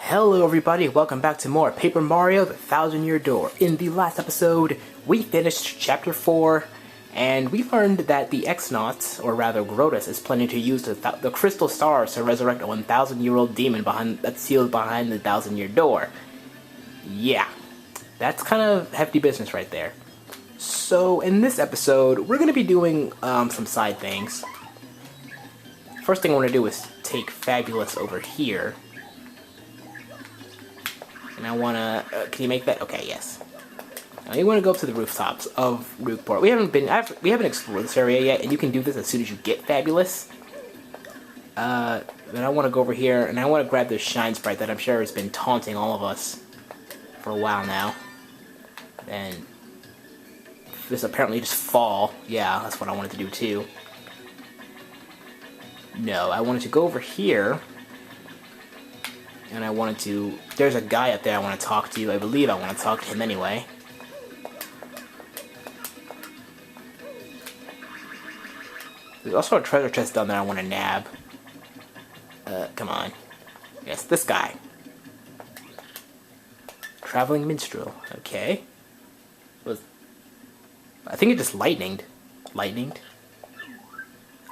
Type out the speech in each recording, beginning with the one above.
Hello everybody, welcome back to more Paper Mario The Thousand Year Door. In the last episode, we finished Chapter 4, and we learned that the X-Naut, or rather Grotus, is planning to use the crystal stars to resurrect a 1,000-year-old demon that's sealed behind the Thousand Year Door. Yeah, that's kind of hefty business right there. So, in this episode, we're going to be doing some side things. First thing I want to do is take Fabulous over here. And I want to... can you make that? Okay, yes. Now you want to go up to the rooftops of Rogueport. We haven't explored this area yet, and you can do this as soon as you get Fabulous. Then I want to go over here, and I want to grab this Shine Sprite that I'm sure has been taunting all of us for a while now. And this apparently just fall. Yeah, that's what I wanted to do too. No, I wanted to go over here. And I wanted to... There's a guy up there I want to talk to. I believe I want to talk to him anyway. There's also a treasure chest down there I want to nab. Come on. Yes, this guy. Traveling Minstrel. Okay. I think it just lightninged. Lightninged?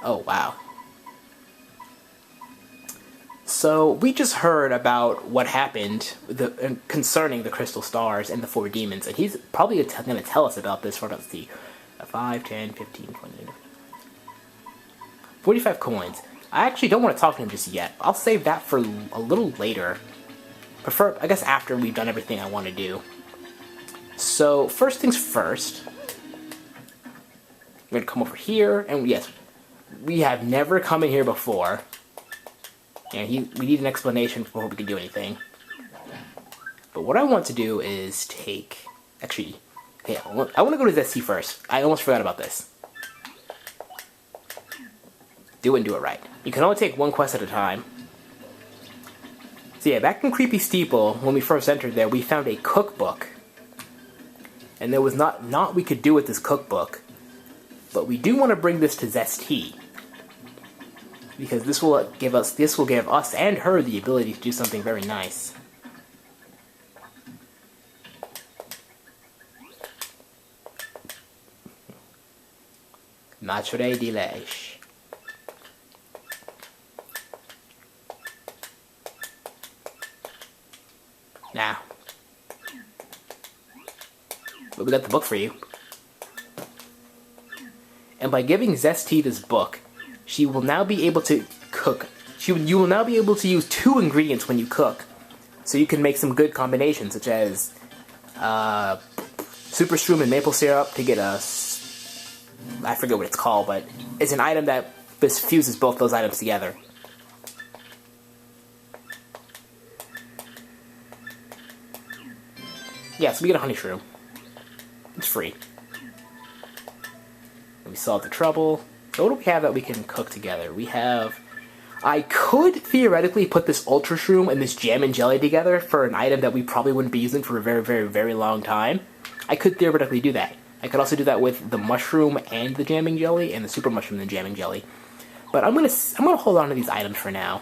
Oh, wow. So, we just heard about what happened concerning the Crystal Stars and the 4 demons, and he's probably going to tell us about this for, let's see, 5, 10, 15, 20, 45 coins. I actually don't want to talk to him just yet. I'll save that for a little later. I guess after we've done everything I want to do. So, first things first, we're going to come over here, and yes, we have never come in here before. And we need an explanation before we can do anything. But what I want to do is take... Actually, okay, I want to go to ZC first. I almost forgot about this. Do it and do it right. You can only take one quest at a time. So yeah, back in Creepy Steeple, when we first entered there, we found a cookbook. And there was not we could do with this cookbook. But we do want to bring this to ZT. Because this will give us and her the ability to do something very nice. Matre delish. Now. But we got the book for you. And by giving Zesty this book, she will now be able to cook. You will now be able to use 2 ingredients when you cook. So you can make some good combinations, such as Super Shroom and maple syrup to get a... I forget what it's called, but it's an item that fuses both those items together. Yeah, so we get a honey shroom. It's free. And we solve the trouble. So what do we have that we can cook together? We have... I could theoretically put this Ultra Shroom and this Jam and Jelly together for an item that we probably wouldn't be using for a very, very, very long time. I could theoretically do that. I could also do that with the Mushroom and the Jamming Jelly, and the Super Mushroom and the Jamming Jelly. But I'm gonna hold on to these items for now.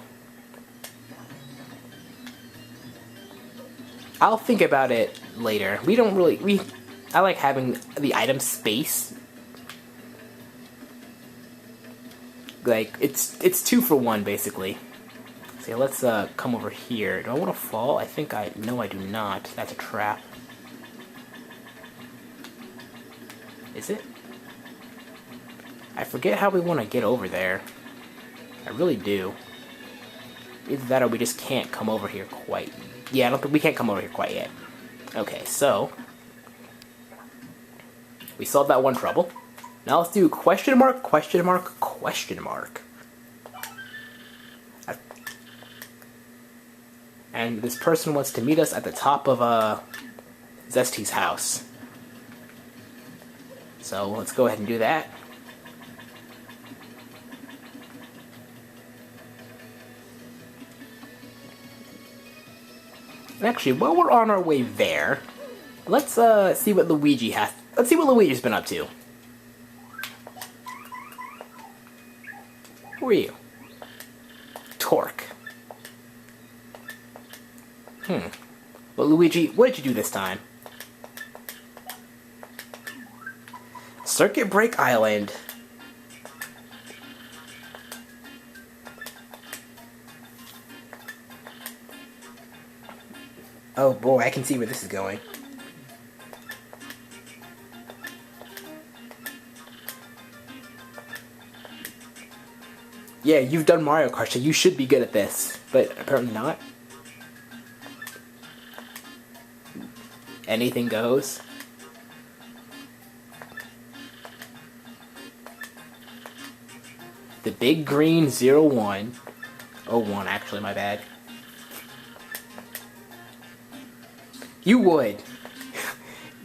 I'll think about it later. I like having the item space. Like, it's 2 for 1, basically. So let's come over here. Do I want to fall? No, I do not. That's a trap. Is it? I forget how we want to get over there. I really do. Either that or we just can't come over here quite. Yeah, I don't think we can't come over here quite yet. Okay, so we solved that one trouble. Now let's do question mark, question mark, question mark. And this person wants to meet us at the top of Zesty's house. So let's go ahead and do that. And actually, while we're on our way there, let's see what Luigi has. Let's see what Luigi's been up to. Who are you? Torque. But Luigi, what did you do this time? Circuit Break Island. Oh boy, I can see where this is going. Yeah, you've done Mario Kart, so you should be good at this. But apparently not. Anything goes. The big green 01. 01, actually, my bad. You would.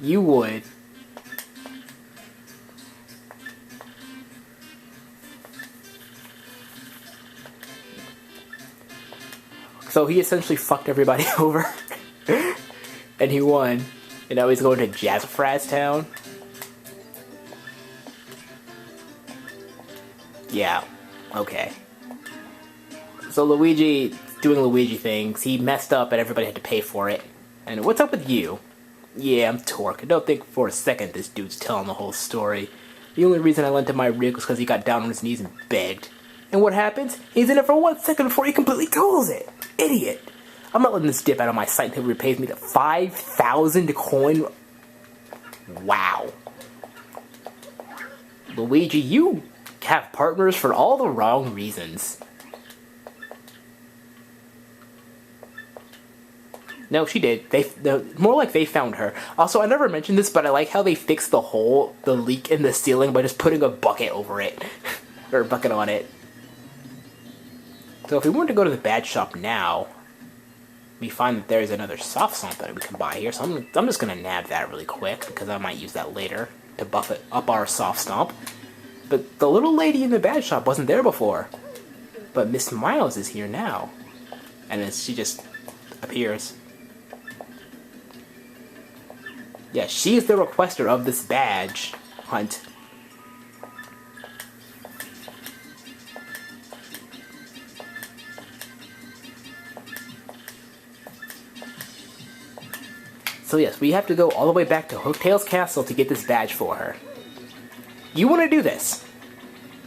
You would. So he essentially fucked everybody over. And he won. And now he's going to Jazzafraz Town. Yeah. Okay. So Luigi, doing Luigi things, he messed up and everybody had to pay for it. And what's up with you? Yeah, I'm Torque. I don't think for a second this dude's telling the whole story. The only reason I lent him my rig was because he got down on his knees and begged. And what happens? He's in it for 1 second before he completely totals it. Idiot. I'm not letting this dip out of my sight until he repays me the 5,000 coin. Wow. Luigi, you have partners for all the wrong reasons. No, she did. More like they found her. Also, I never mentioned this, but I like how they fixed the hole, the leak in the ceiling, by just putting a bucket over it. Or a bucket on it. So if we wanted to go to the bad shop now, we find that there's another soft stomp that we can buy here. So I'm just going to nab that really quick, because I might use that later to buff it up our soft stomp. But the little lady in the bad shop wasn't there before. But Miss Miles is here now. And then she just appears. Yeah, she is the requester of this badge hunt. So yes, we have to go all the way back to Hooktail's castle to get this badge for her. You want to do this?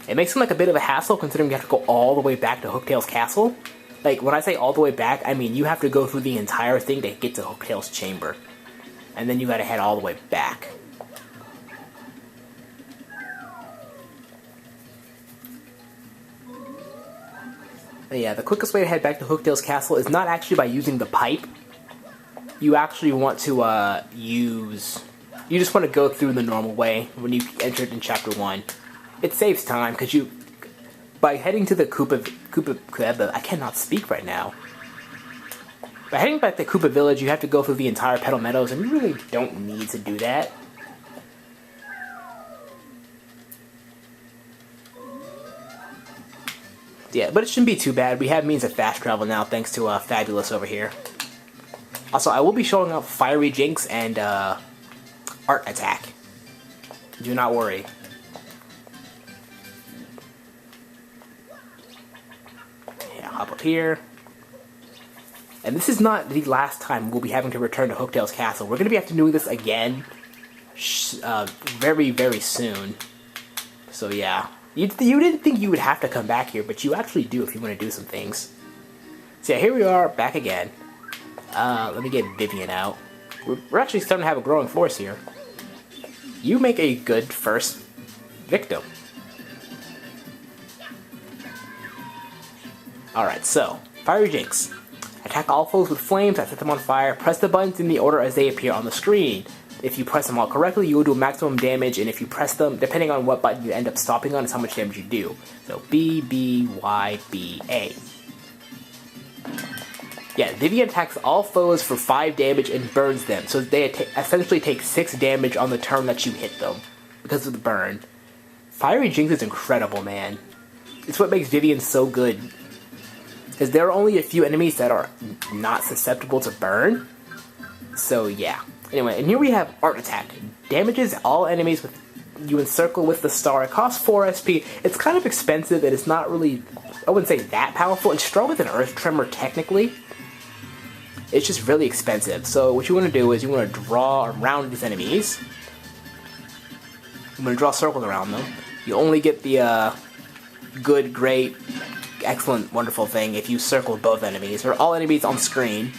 It makes it like a bit of a hassle considering you have to go all the way back to Hooktail's castle. Like, when I say all the way back, I mean you have to go through the entire thing to get to Hooktail's chamber. And then you gotta head all the way back. But yeah, the quickest way to head back to Hooktail's castle is not actually by using the pipe. You actually want to use... You just want to go through the normal way when you entered in Chapter 1. It saves time, because you... By heading to the Koopa... I cannot speak right now. By heading back to Koopa Village, you have to go through the entire Petal Meadows, and you really don't need to do that. Yeah, but it shouldn't be too bad. We have means of fast travel now, thanks to Fabulous over here. Also, I will be showing up Fiery Jinx and Art Attack. Do not worry. Yeah, hop up here. And this is not the last time we'll be having to return to Hooktail's castle. We're going to be having to do this again very, very soon. So yeah. You didn't think you would have to come back here, but you actually do if you want to do some things. So yeah, here we are, back again. Let me get Vivian out. We're actually starting to have a growing force here. You make a good first victim. Alright, so, Fiery Jinx. Attack all foes with flames that set them on fire. Press the buttons in the order as they appear on the screen. If you press them all correctly, you will do maximum damage, and if you press them, depending on what button you end up stopping on, is how much damage you do. So, B, B, Y, B, A. Yeah, Vivian attacks all foes for 5 damage and burns them, so they essentially take 6 damage on the turn that you hit them, because of the burn. Fiery Jinx is incredible, man. It's what makes Vivian so good. Because there are only a few enemies that are not susceptible to burn. So yeah. Anyway, and here we have Art Attack. Damages all enemies with you encircle with the star. It costs 4 SP. It's kind of expensive and it's not really, I wouldn't say that powerful. It's strong with an Earth Tremor technically. it's just really expensive. So what you want to do is you want to draw around these enemies. You want to draw circles around them. You only get the good, great, excellent, wonderful thing if you circle both enemies, or all enemies on screen.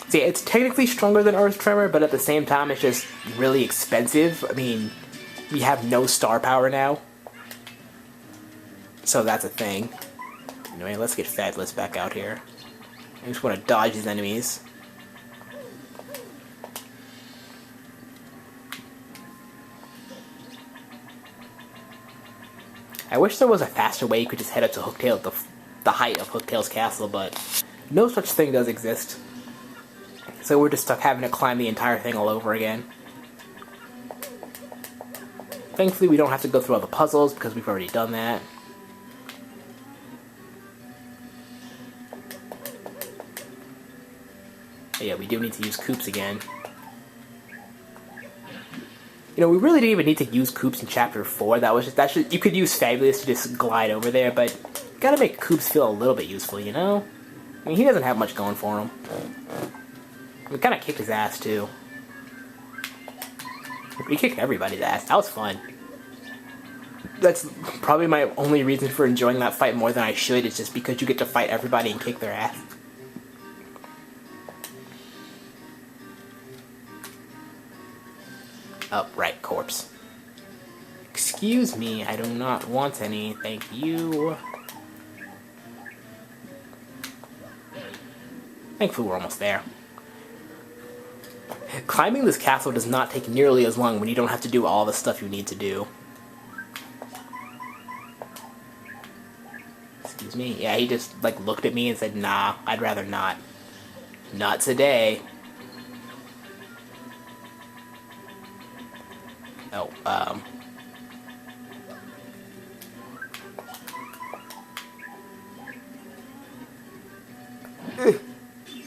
See, it's technically stronger than Earth Tremor, but at the same time, it's just really expensive. I mean, we have no star power now. So that's a thing. Anyway, let's get Fabulous back out here. I just want to dodge these enemies. I wish there was a faster way you could just head up to Hooktail, the height of Hooktail's castle, but no such thing does exist. So we're just stuck having to climb the entire thing all over again. Thankfully, we don't have to go through all the puzzles because we've already done that. But yeah, we do need to use Koops again. You know, we really didn't even need to use Koops in Chapter 4. You could use Fabulous to just glide over there, but you gotta make Koops feel a little bit useful, you know? I mean, he doesn't have much going for him. We kind of kicked his ass, too. We kicked everybody's ass. That was fun. That's probably my only reason for enjoying that fight more than I should, is just because you get to fight everybody and kick their ass. Oh, right, corpse. Excuse me, I do not want any, thank you. Thankfully, we're almost there. Climbing this castle does not take nearly as long when you don't have to do all the stuff you need to do. Excuse me? Yeah, he just, like, looked at me and said, nah, I'd rather not. Not today. Oh,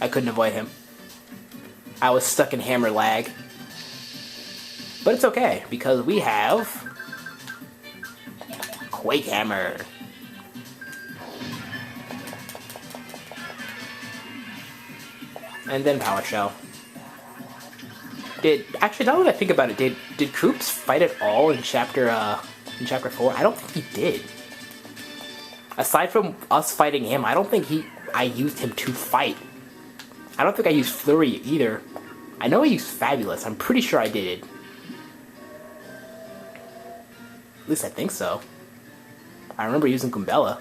I couldn't avoid him. I was stuck in hammer lag. But it's okay, because we have Quake Hammer. And then Power Shell. Actually, now that I think about it, did Koops fight at all in Chapter 4? I don't think he did. Aside from us fighting him, I don't think I used him to fight. I don't think I used Flurry either. I know I used Fabulous. I'm pretty sure I did. At least I think so. I remember using Goombella.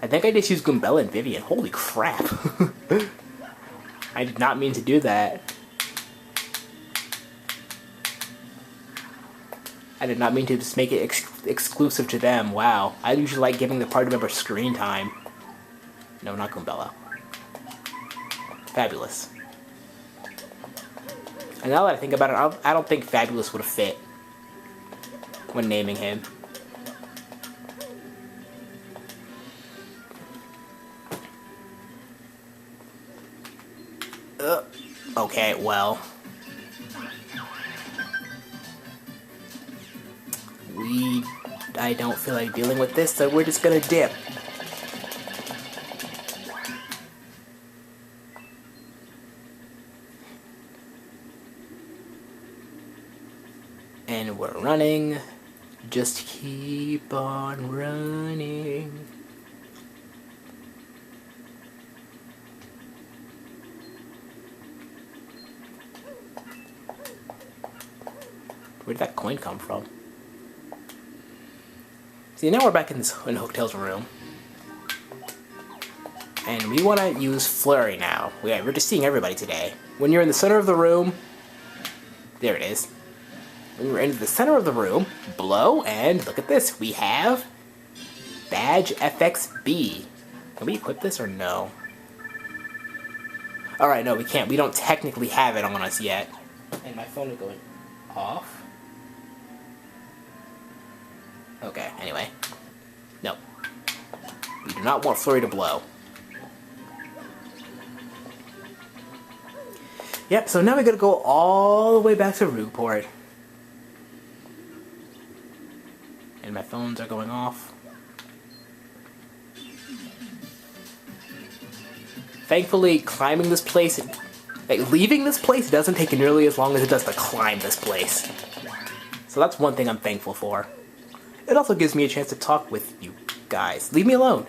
I think I just used Goombella and Vivian. Holy crap. I did not mean to do that. I did not mean to just make it exclusive to them. Wow. I usually like giving the party member screen time. No, not Goombella. Fabulous. And now that I think about it, I don't think Fabulous would have fit when naming him. Okay, well. I don't feel like dealing with this, so we're just gonna dip. And we're running. Just keep on running. Where did that coin come from? See, now we're back in Hooktail's room. And we want to use Flurry now. We're just seeing everybody today. When you're in the center of the room... There it is. When you're in the center of the room, blow, and look at this. We have Badge FXB. Can we equip this or no? Alright, no, we can't. We don't technically have it on us yet. And my phone is going off. Okay, anyway. No. We do not want Flurry to blow. Yep, so now we gotta go all the way back to Rogueport. And my phones are going off. Thankfully, climbing this place, like, leaving this place doesn't take nearly as long as it does to climb this place. So that's one thing I'm thankful for. It also gives me a chance to talk with you guys. Leave me alone.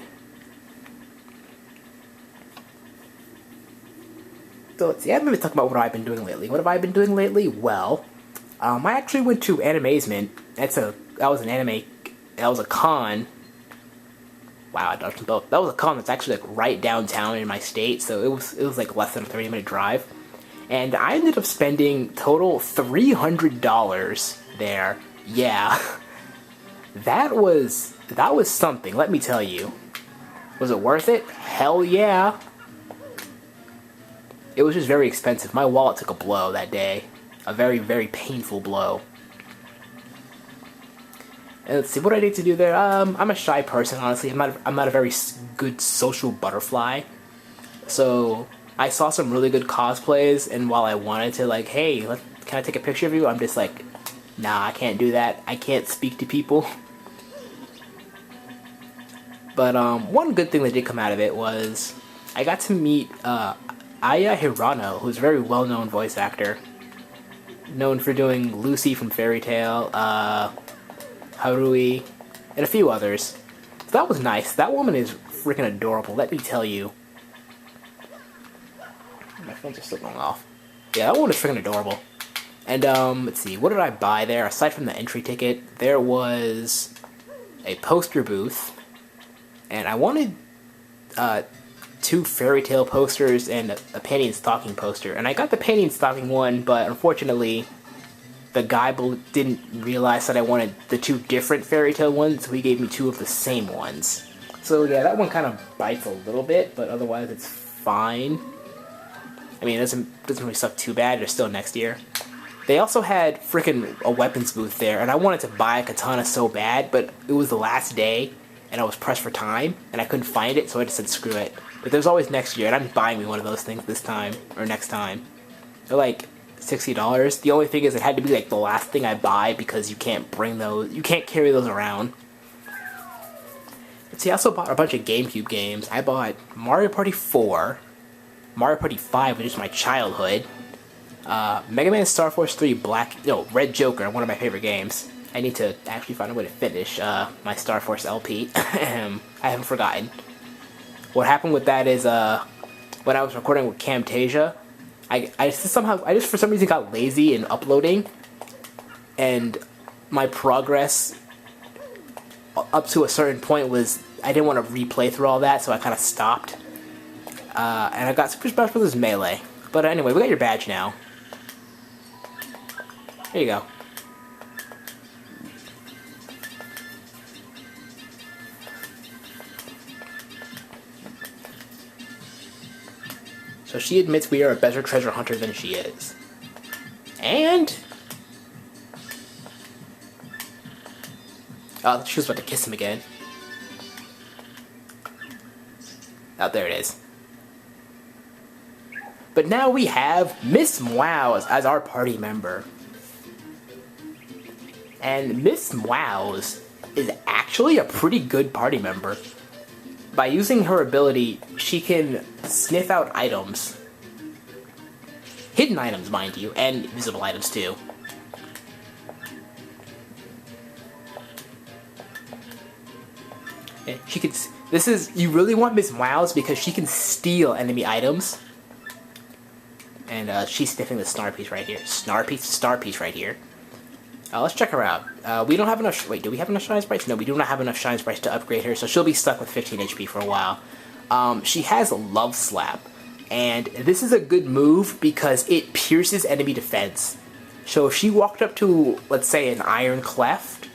So let's see, I haven't been talking about what I've been doing lately. What have I been doing lately? Well, I actually went to Animazement. That was a con. Wow, I dodged them both. That was a con that's actually like right downtown in my state, so it was like less than a 30-minute drive. And I ended up spending total $300 there. Yeah. That was something, let me tell you. Was it worth it? Hell yeah. It was just very expensive. My wallet took a blow that day. A very, very painful blow. And let's see, what do I need to do there? I'm a shy person, honestly. I'm not a very good social butterfly. So, I saw some really good cosplays, and while I wanted to, like, hey, can I take a picture of you? I'm just like, nah, I can't do that. I can't speak to people. But, one good thing that did come out of it was I got to meet, Aya Hirano, who's a very well-known voice actor. Known for doing Lucy from Fairy Tail, Harui, and a few others. So that was nice. That woman is freaking adorable, let me tell you. My phones are still going off. Yeah, that woman is freaking adorable. And, let's see, what did I buy there? Aside from the entry ticket, there was a poster booth, and I wanted, 2 Fairy Tail posters and a Panty and Stocking poster. And I got the Panty and Stocking one, but unfortunately, the guy didn't realize that I wanted the 2 different Fairy Tail ones, so he gave me 2 of the same ones. So yeah, that one kind of bites a little bit, but otherwise it's fine. I mean, it doesn't really suck too bad. They're still next year. They also had freaking a weapons booth there, and I wanted to buy a katana so bad, but it was the last day, and I was pressed for time, and I couldn't find it, so I just said screw it. But there's always next year, and I'm buying me one of those things this time, or next time. They're like $60. The only thing is it had to be like the last thing I buy because you can't carry those around. Let's see, I also bought a bunch of GameCube games. I bought Mario Party 4, Mario Party 5, which is my childhood, Mega Man Star Force 3 Red Joker, one of my favorite games. I need to actually find a way to finish my Star Force LP. I haven't forgotten. What happened with that is, when I was recording with Camtasia, I just for some reason got lazy in uploading, and my progress up to a certain point was, I didn't want to replay through all that, so I kind of stopped. And I got Super Smash Bros. Melee. But anyway, we got your badge now. Here you go. So she admits we are a better treasure hunter than she is. And... oh, she was about to kiss him again. Oh, there it is. But now we have Miss Meows as our party member. And Miss Meows is actually a pretty good party member. By using her ability, she can sniff out items. Hidden items, mind you, and visible items too. And she can. You really want Miss Meows because she can steal enemy items. And she's sniffing the star piece right here. Star piece right here. Let's check her out. We don't have enough... wait, do we have enough Shine Sprites? No, we do not have enough Shine Sprites to upgrade her, so she'll be stuck with 15 HP for a while. She has a Love Slap, and this is a good move because it pierces enemy defense. So if she walked up to, let's say, an Iron Cleft...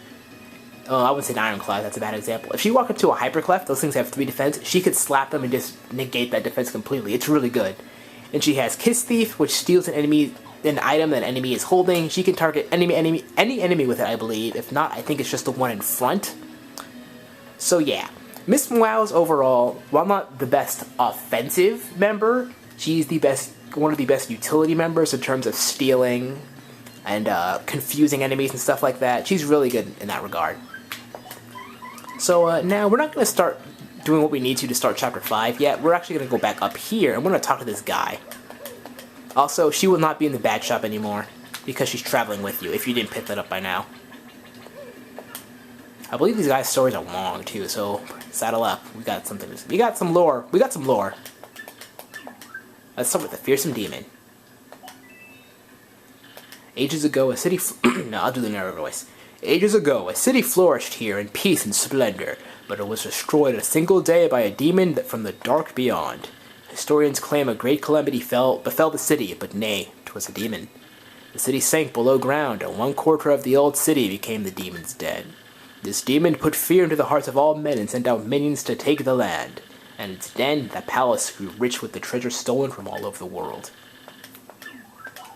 I wouldn't say an Iron Cleft, that's a bad example. If she walked up to a Hyper Cleft, those things have 3 defense, she could slap them and just negate that defense completely. It's really good. And she has Kiss Thief, which steals an item that an enemy is holding. She can target any enemy with it, I believe. If not, I think it's just the one in front. So yeah, Miss Meows overall, while not the best offensive member, she's one of the best utility members in terms of stealing and confusing enemies and stuff like that. She's really good in that regard. So now we're not going to start doing what we need to start Chapter 5 yet. We're actually going to go back up here, and we're going to talk to this guy. Also, she will not be in the bad shop anymore, because she's traveling with you, if you didn't pick that up by now. I believe these guys' stories are long, too, so saddle up. We got something. We got some lore. We got some lore. Let's start with the fearsome demon. Ages ago, a city... no, I'll do the narrator voice. Ages ago, a city flourished here in peace and splendor, but it was destroyed a single day by a demon from the dark beyond. Historians claim a great calamity befell the city, but nay, 'twas a demon. The city sank below ground, and 1/4 of the old city became the demon's den. This demon put fear into the hearts of all men and sent out minions to take the land, and its den, the palace, grew rich with the treasure stolen from all over the world.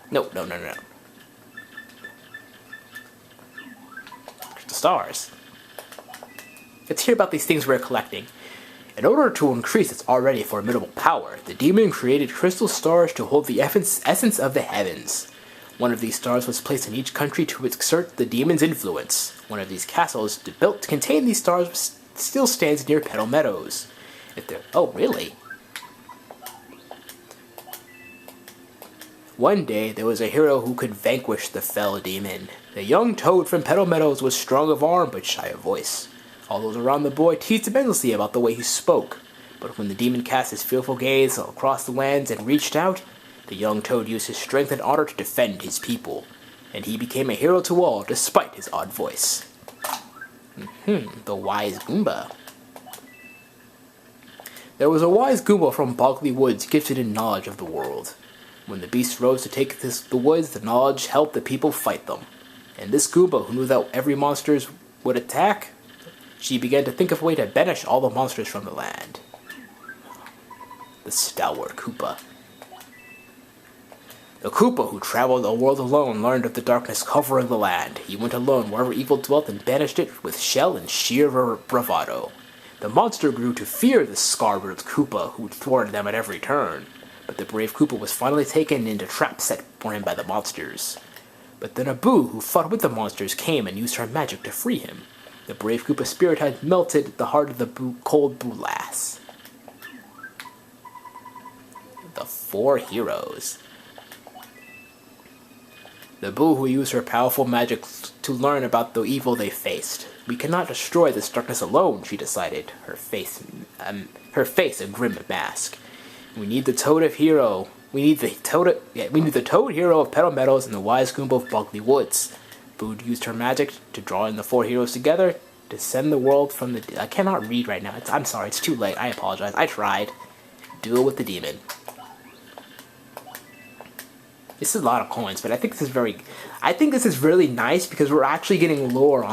No. The stars. Let's hear about these things we're collecting. In order to increase its already formidable power, the demon created crystal stars to hold the essence of the heavens. One of these stars was placed in each country to exert the demon's influence. One of these castles built to contain these stars still stands near Petal Meadows. Oh, really? One day, there was a hero who could vanquish the fell demon. The young toad from Petal Meadows was strong of arm but shy of voice. All those around the boy teased him endlessly about the way he spoke. But when the demon cast his fearful gaze across the lands and reached out, the young toad used his strength and honor to defend his people. And he became a hero to all, despite his odd voice. The wise Goomba. There was a wise Goomba from Bogley Woods gifted in knowledge of the world. When the beast rose to take the woods, the knowledge helped the people fight them. And this Goomba, who knew that every monster would attack, she began to think of a way to banish all the monsters from the land. The stalwart Koopa. The Koopa, who traveled the world alone, learned of the darkness covering the land. He went alone wherever evil dwelt and banished it with shell and sheer bravado. The monster grew to fear the scar-riddled Koopa, who thwarted them at every turn. But the brave Koopa was finally taken into traps set for him by the monsters. But then a Boo, who fought with the monsters, came and used her magic to free him. The brave Koopa spirit had melted the heart of the cold Boo lass. The 4 heroes. The Boo who used her powerful magic to learn about the evil they faced. We cannot destroy this darkness alone, she decided, her face a grim mask. We need the Toad Hero. We need the Toad Hero of Petal Meadows and the wise Goomba of Bogley Woods. Boo used her magic to draw in the 4 heroes together to send the world from the... I cannot read right now. I'm sorry, it's too late. I apologize. I tried. Duel with the demon. This is a lot of coins, but I think this is really nice because we're actually getting lore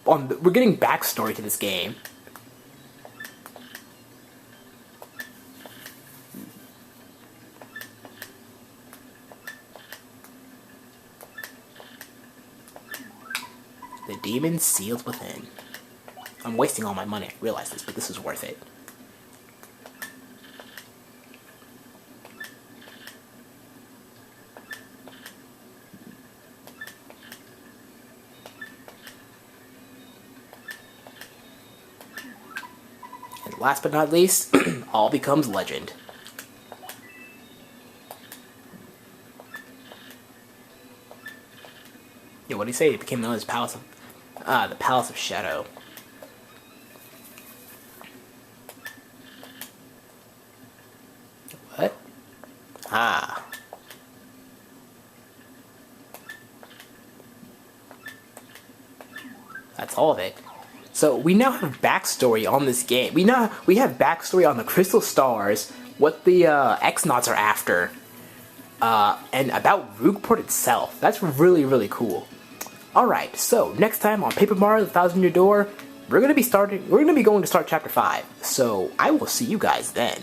we're getting backstory to this game. The demon sealed within. I'm wasting all my money, I realize this, but this is worth it. And last but not least, all becomes legend. Yeah, what did he say? It became known as the Palace of Shadow. What? That's all of it. So we now have backstory on this game. We have backstory on the Crystal Stars, what the X-Nauts are after, and about Rogueport itself. That's really, really cool. Alright, so next time on Paper Mario: The Thousand Year Door, we're gonna be going to start Chapter 5. So I will see you guys then.